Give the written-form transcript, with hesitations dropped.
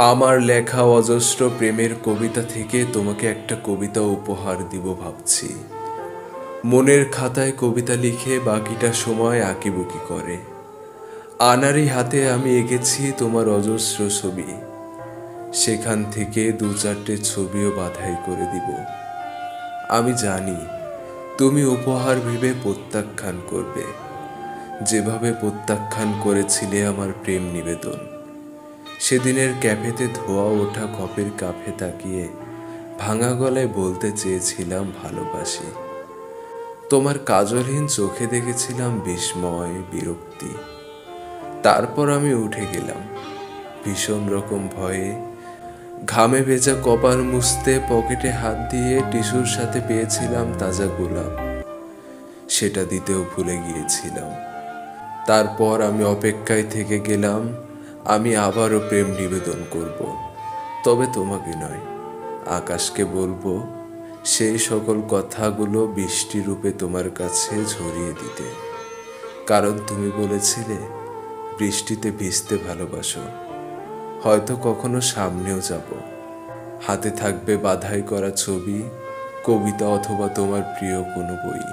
আমার লেখা অজস্র প্রেমের কবিতা থেকে তোমাকে একটা কবিতা উপহার দিব ভাবছি। মনের খাতায় কবিতা লিখে বাকিটা সময় আঁকিবুকি করে আনাড়ি হাতে আমি এঁকেছি তোমার অজস্র ছবি। সেখান থেকে দু চারটে ছবিও বাছাই করে দিব। আমি জানি তুমি উপহার ভেবে প্রত্যাখ্যান করবে, যেভাবে প্রত্যাখ্যান করেছিলে আমার প্রেম নিবেদন। সেদিনের ক্যাফেতে ধোয়া ওঠা কপের কাফে তাকিয়ে ভাঙা গলায় বলতে চেয়েছিলাম ভালোবাসি। তোমার কাজলহীন চোখে দেখেছিলাম বিস্ময়, বিরক্তি। তারপর আমি উঠে গেলাম ভীষণ রকম ভয়ে। ঘামে ভেজা কপাল মুছতে পকেটে হাত দিয়ে টিস্যুর সাথে পেয়েছিলাম তাজা গোলাপ, সেটা দিতেও ভুলে গিয়েছিলাম। তারপর আমি অপেক্ষায় থেকে গেলাম, আমি আবারও প্রেম নিবেদন করব। তবে তোমাকে নয়, আকাশকে বলবো সেই সকল কথাগুলো বৃষ্টি রূপে তোমার কাছে ঝরিয়ে দিতে। কারণ তুমি বলেছিলে বৃষ্টিতে ভিজতে ভালোবাসো। হয়তো কখনো সামনেও যাব, হাতে থাকবে বাধাই করা ছবি, কবিতা অথবা তোমার প্রিয় কোনো বই।